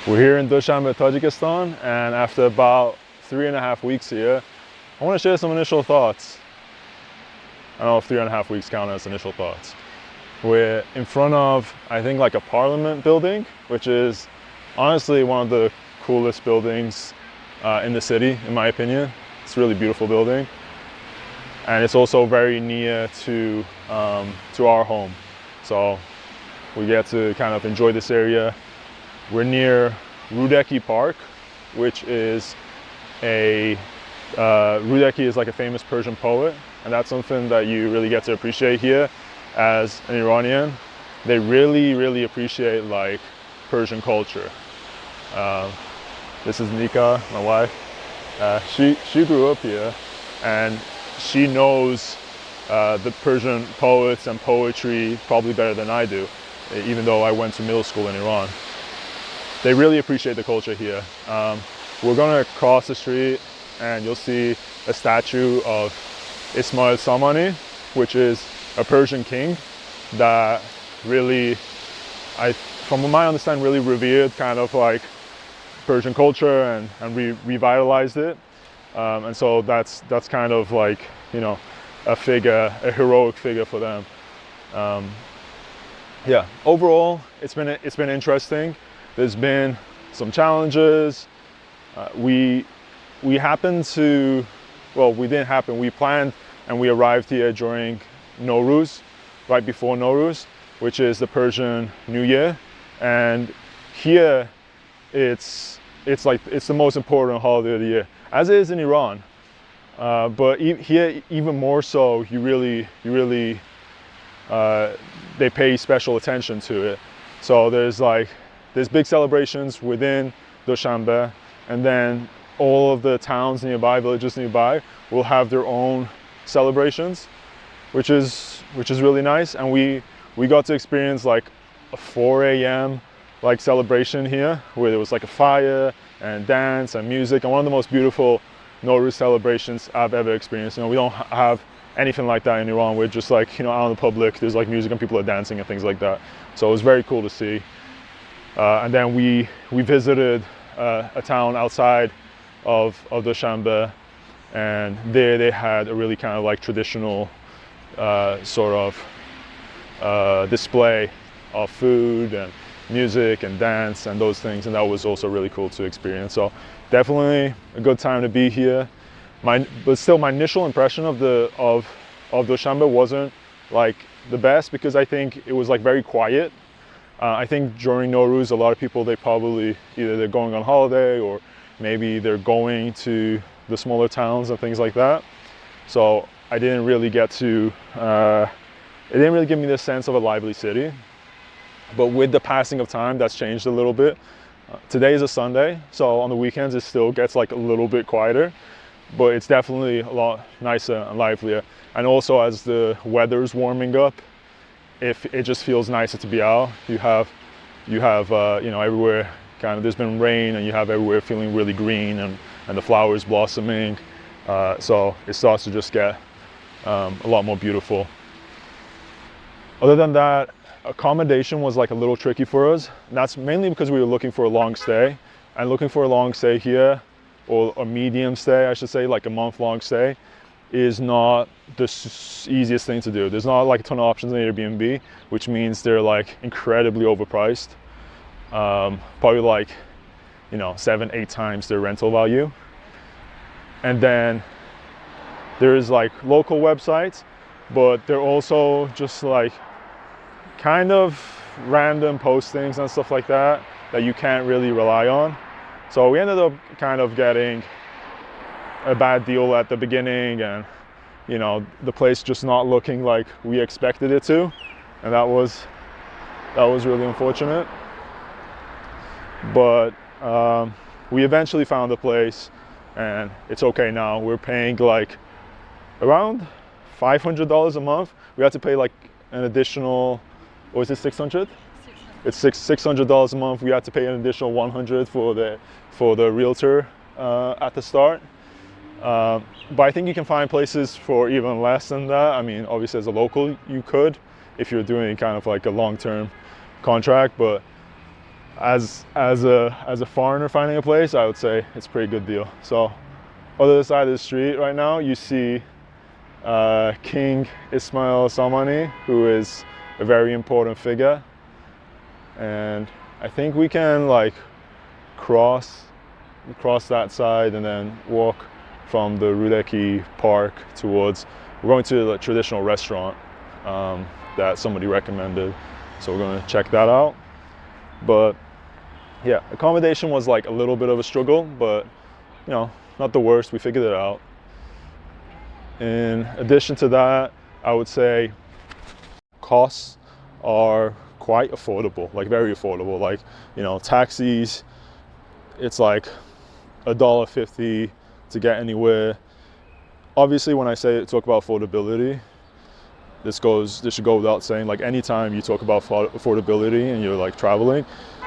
We're here in Dushanbe, Tajikistan, and after about 3.5 weeks here, I want to share some initial thoughts. I don't know if 3.5 weeks count as initial thoughts. We're in front of, I think, like a parliament building, which is honestly one of the coolest buildings in the city, in my opinion. It's a really beautiful building. And it's also very near to our home. So we get to kind of enjoy this area. We're near Rudeki Park, which is Rudeki is like a famous Persian poet, and that's something that you really get to appreciate here as an Iranian. They really appreciate like Persian culture. This is Nika, my wife. She grew up here, and she knows the Persian poets and poetry probably better than I do, even though I went to middle school in Iran. They really appreciate the culture here. We're gonna cross the street and you'll see a statue of Ismail Samani, which is a Persian king that really, from my understanding, really revered kind of like Persian culture and revitalized it. And so that's kind of like, you know, a heroic figure for them. Yeah, overall, it's been interesting. There's been some challenges. We planned and we arrived here during Norus, right before Norus, which is the Persian New Year. And here, it's the most important holiday of the year, as it is in Iran. But here, even more so, they pay special attention to it. So there's big celebrations within Dushanbe, and then all of the towns nearby, villages nearby, will have their own celebrations, which is really nice. And we got to experience like a 4 a.m. like celebration here, where there was like a fire and dance and music, and one of the most beautiful Norus celebrations I've ever experienced. You know, we don't have anything like that in Iran. We're just like, you know, out in the public, there's like music and people are dancing and things like that. So it was very cool to see. And then we visited a town outside of Dushanbe, and there they had a really kind of like traditional sort of display of food and music and dance and those things, and that was also really cool to experience. So definitely a good time to be here. But still, my initial impression of Dushanbe wasn't like the best, because I think it was like very quiet. I think during Norus, a lot of people, they probably either they're going on holiday or maybe they're going to the smaller towns and things like that. So I didn't really get to, it didn't really give me the sense of a lively city. But with the passing of time, that's changed a little bit. Today is a Sunday, so on the weekends it still gets like a little bit quieter, but it's definitely a lot nicer and livelier. And also, as the weather's warming up, it just feels nicer to be out. You have you know, everywhere kind of, there's been rain, and you have everywhere feeling really green and the flowers blossoming. So it starts to just get a lot more beautiful. Other than that, accommodation was like a little tricky for us. And that's mainly because we were looking for a long stay, and looking for a long stay here, or a medium stay, I should say, like a month-long stay, is not the easiest thing to do. There's not like a ton of options on Airbnb, which means they're like incredibly overpriced. Probably like, you know, 7-8 times their rental value. And then there's like local websites, but they're also just like kind of random postings and stuff like that you can't really rely on. So we ended up kind of getting a bad deal at the beginning, and you know, the place just not looking like we expected it to, and that was really unfortunate. But we eventually found a place, and it's okay now. We're paying like around $500 a month. We had to pay like an additional, or is it 600? It's $600 a month. We had to pay an additional $100 for the realtor at the start. But I think you can find places for even less than that. I mean, obviously as a local you could, if you're doing kind of like a long-term contract, but as a foreigner finding a place, I would say it's a pretty good deal. So, other side of the street right now, you see King Ismail Samani, who is a very important figure, and I think we can like cross that side and then walk from the Rudeki Park towards. We're going to the traditional restaurant that somebody recommended, so we're going to check that out. But yeah, accommodation was like a little bit of a struggle, but you know, not the worst. We figured it out. In addition to that, I would say costs are quite affordable, like very affordable. Like, you know, taxis, it's like $1.50 to get anywhere. Obviously, when I talk about affordability, this should go without saying. Like, anytime you talk about affordability and you're like traveling,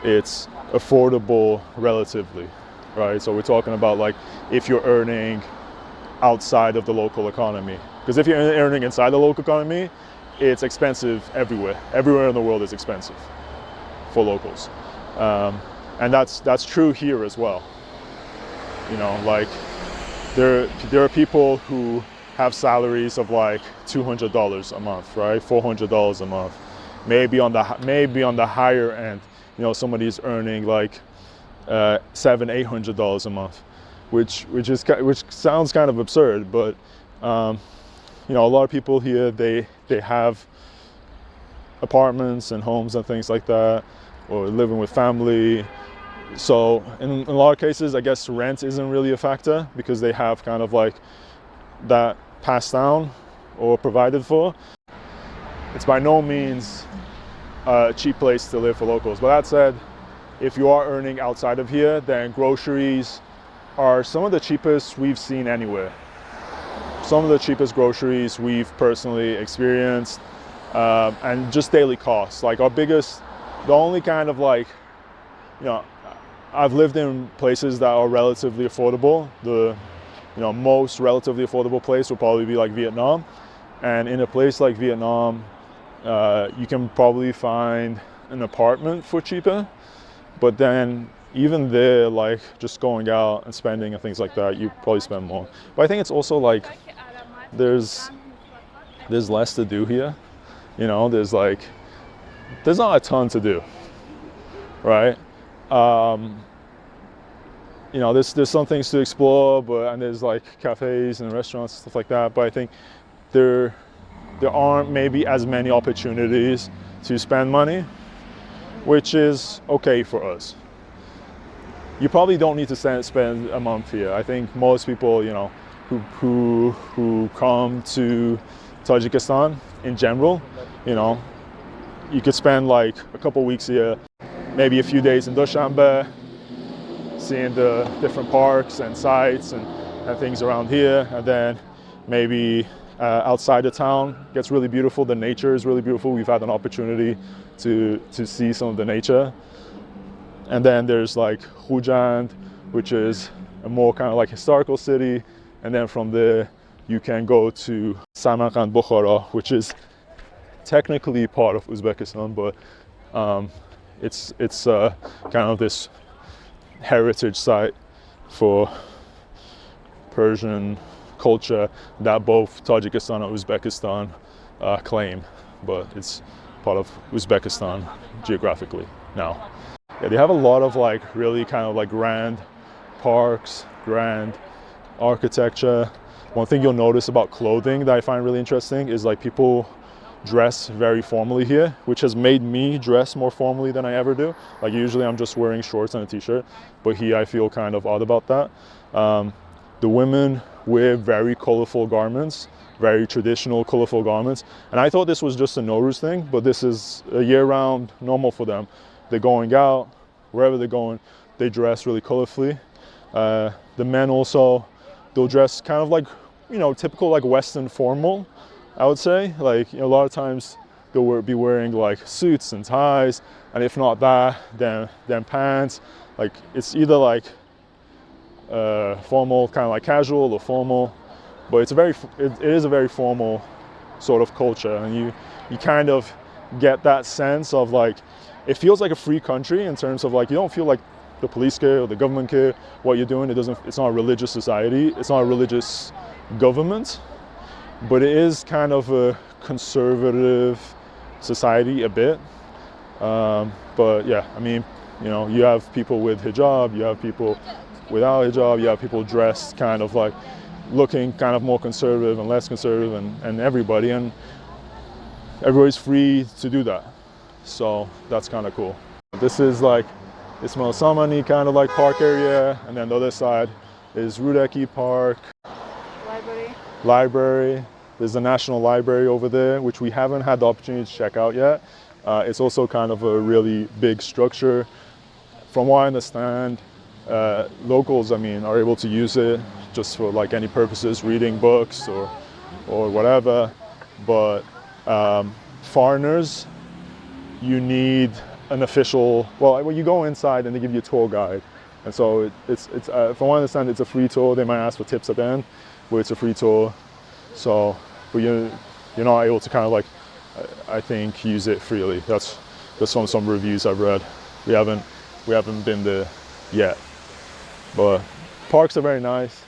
it's affordable relatively, right? So we're talking about like if you're earning outside of the local economy, because if you're earning inside the local economy, it's expensive everywhere. Everywhere in the world is expensive for locals, and that's true here as well. You know, like there are people who have salaries of like $200 a month, right? $400 a month, maybe on the higher end. You know, somebody's earning like $700-800 a month, which sounds kind of absurd, but you know, a lot of people here they have apartments and homes and things like that, or living with family. So in a lot of cases, I guess rent isn't really a factor because they have kind of like that passed down or provided for. It's by no means a cheap place to live for locals. But that said, if you are earning outside of here, then groceries are some of the cheapest we've seen anywhere. Some of the cheapest groceries we've personally experienced, and just daily costs. Like the only kind of like, you know, I've lived in places that are relatively affordable. The most relatively affordable place will probably be like Vietnam. And in a place like Vietnam, you can probably find an apartment for cheaper. But then even there, like just going out and spending and things like that, you probably spend more. But I think it's also like there's less to do here. You know, there's not a ton to do, right? You know, there's some things to explore, and there's like cafes and restaurants and stuff like that. But I think there aren't maybe as many opportunities to spend money, which is okay for us. You probably don't need to spend a month here. I think most people, you know, who come to Tajikistan in general, you know, you could spend like a couple weeks here, maybe a few days in Dushanbe, seeing the different parks and sites and things around here, and then maybe outside the town gets really beautiful. The nature is really beautiful. We've had an opportunity to see some of the nature. And then there's like Khujand, which is a more kind of like historical city. And then from there, you can go to Samarkand, Bukhara, which is technically part of Uzbekistan, but it's kind of this heritage site for Persian culture that both Tajikistan and Uzbekistan claim, but it's part of Uzbekistan geographically now. Yeah, they have a lot of like really kind of like grand parks, grand architecture. One thing you'll notice about clothing that I find really interesting is like people dress very formally here, which has made me dress more formally than I ever do. Like usually I'm just wearing shorts and a t-shirt, but here I feel kind of odd about that. The women wear very colorful garments, very traditional colorful garments. And I thought this was just a Norus thing, but this is a year-round normal for them. They're going out, wherever they're going, they dress really colorfully. The men also, they'll dress kind of like, you know, typical like Western formal, I would say. Like, you know, a lot of times they'll be wearing like suits and ties, and if not that, then pants. Like it's either like formal, kind of like casual, or formal, but it is a very formal sort of culture, and you kind of get that sense of like it feels like a free country in terms of like, you don't feel like the police care or the government care what you're doing. It's not a religious society. It's not a religious government, but it is kind of a conservative society a bit. But yeah, I mean, you know, you have people with hijab, you have people without hijab, you have people dressed kind of like looking kind of more conservative and less conservative, and everybody's free to do that. So that's kind of cool. This is like Ismail Samani kind of like park area, and then the other side is Rudeki Park. Library. There's the National Library over there, which we haven't had the opportunity to check out yet. It's also kind of a really big structure. From what I understand, locals, I mean, are able to use it just for like any purposes, reading books or whatever. But foreigners, you need an official. Well, when you go inside and they give you a tour guide, and so it's from what I understand, it's a free tour. They might ask for tips at the end, but it's a free tour. So, but you're not able to kind of like, I think, use it freely. That's from some reviews I've read. We haven't been there yet, but parks are very nice,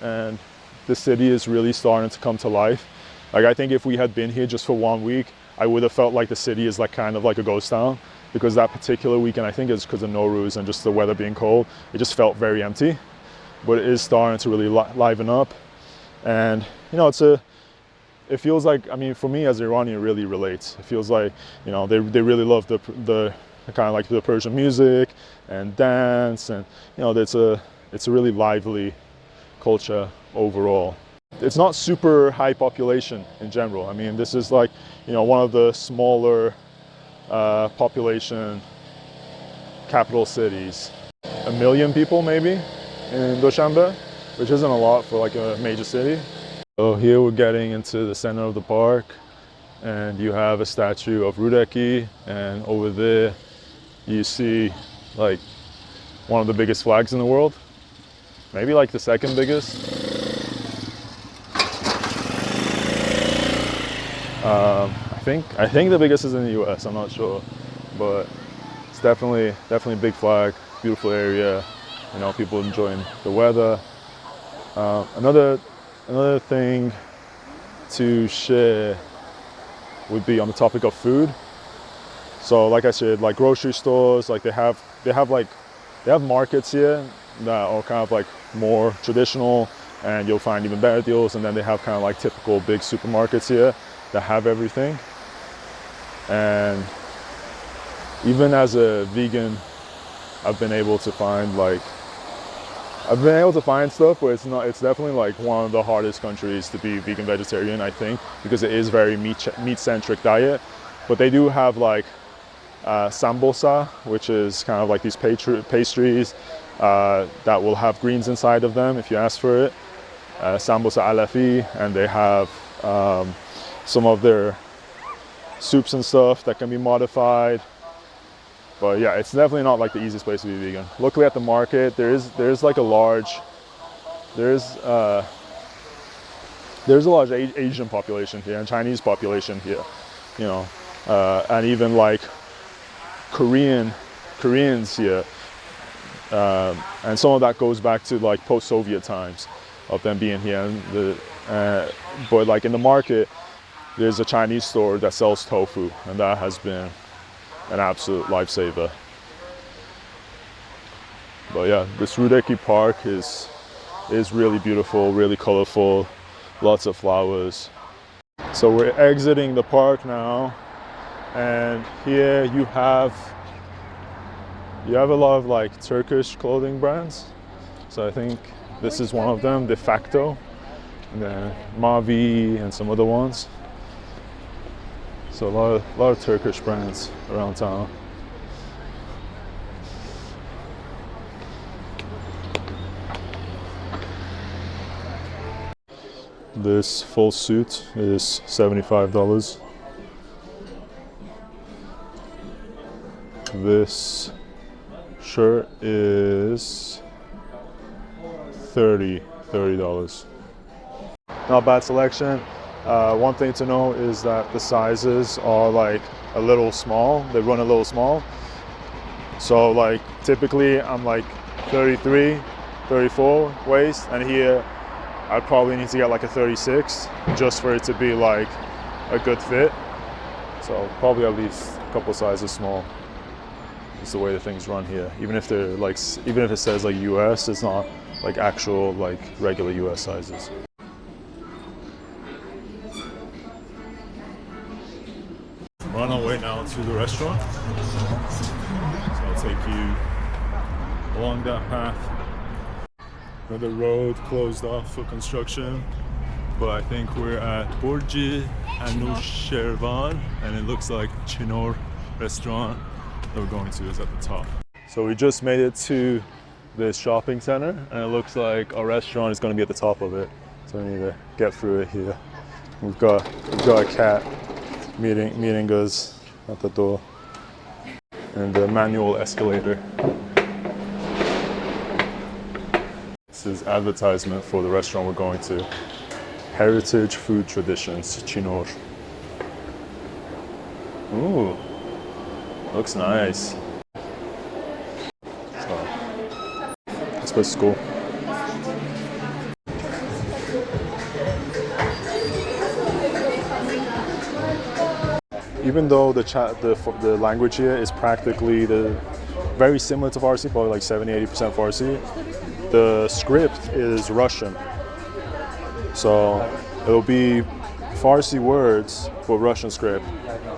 and the city is really starting to come to life. Like, I think if we had been here just for 1 week, I would have felt like the city is like kind of like a ghost town, because that particular weekend, I think it's because of Norus and just the weather being cold, it just felt very empty. But it is starting to really liven up, and you know, it feels like, I mean, for me as Iranian, it really relates. It feels like, you know, they really love the kind of like the Persian music and dance, and you know, it's a really lively culture overall. It's not super high population in general. I mean, this is like, you know, one of the smaller population capital cities. 1 million people maybe in Dushanbe, which isn't a lot for like a major city. So here we're getting into the center of the park, and you have a statue of Rudeki, and over there you see like one of the biggest flags in the world, maybe like the second biggest. I think the biggest is in the US, I'm not sure, but it's definitely a big flag, beautiful area, you know, people enjoying the weather. Another thing to share would be on the topic of food. So like I said, like grocery stores, like they have markets here that are kind of like more traditional, and you'll find even better deals. And then they have kind of like typical big supermarkets here that have everything. And even as a vegan, I've been able to find stuff, but it's definitely like one of the hardest countries to be vegan vegetarian, I think, because it is very meat-centric diet. But they do have like sambosa, which is kind of like these pastries that will have greens inside of them if you ask for it. Sambosa alafi, and they have some of their soups and stuff that can be modified. But yeah, it's definitely not like the easiest place to be vegan. Luckily at the market, there's a large Asian population here and Chinese population here, you know, and even like Koreans here, and some of that goes back to like post-Soviet times of them being here. And but like in the market, there's a Chinese store that sells tofu, and that has been an absolute lifesaver. But yeah, this Rudeki Park is really beautiful, really colorful, lots of flowers. So we're exiting the park now, and here you have a lot of like Turkish clothing brands. So I think this is one of them, De Facto, and then Mavi and some other ones. So a lot of Turkish brands around town. This full suit is $75. This shirt is $30. Not bad selection. One thing to know is that the sizes are like a little small. They run a little small. So like typically I'm like 33, 34 waist, and here I'd probably need to get like a 36 just for it to be like a good fit. So probably at least a couple sizes small. It's the way the things run here. Even if they're like, even if it says like US, it's not like actual like regular US sizes. We're on our way now to the restaurant. So I'll take you along that path. The road closed off for construction, but I think we're at Borji Anushervan, and it looks like Chinor restaurant that we're going to is at the top. So we just made it to this shopping center, and it looks like our restaurant is going to be at the top of it. So we need to get through it here. We've got a cat meeting us at the door, and the manual escalator. This is advertisement for the restaurant we're going to. Heritage Food Traditions, Chinor. Ooh, looks nice. So, this place is cool. Even though the language here is practically very similar to Farsi, probably like 70-80% Farsi, the script is Russian. So it'll be Farsi words for Russian script,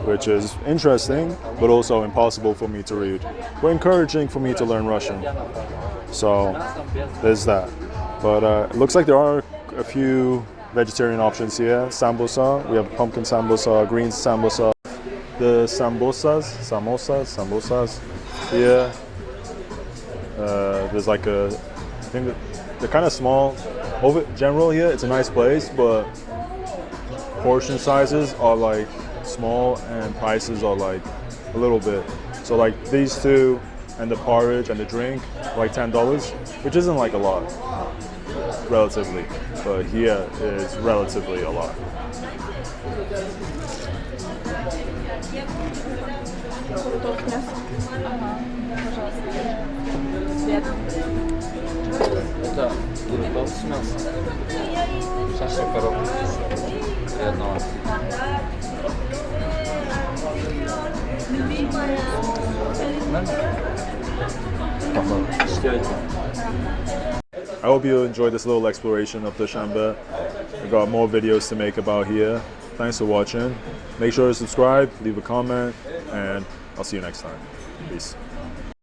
which is interesting, but also impossible for me to read, but encouraging for me to learn Russian. So there's that. But it looks like there are a few vegetarian options here. Sambosa, we have pumpkin sambosa, green sambosa. The samosas here. There's like I think that they're kind of small. General here, it's a nice place, but portion sizes are like small and prices are like a little bit. So like these two and the porridge and the drink, like $10, which isn't like a lot, relatively, but here is relatively a lot. Это бургал с мясом. Шашлык коробка. Приятного. I hope you enjoyed this little exploration of Dushanbe. I've got more videos to make about here. Thanks for watching. Make sure to subscribe, leave a comment, and I'll see you next time. Peace.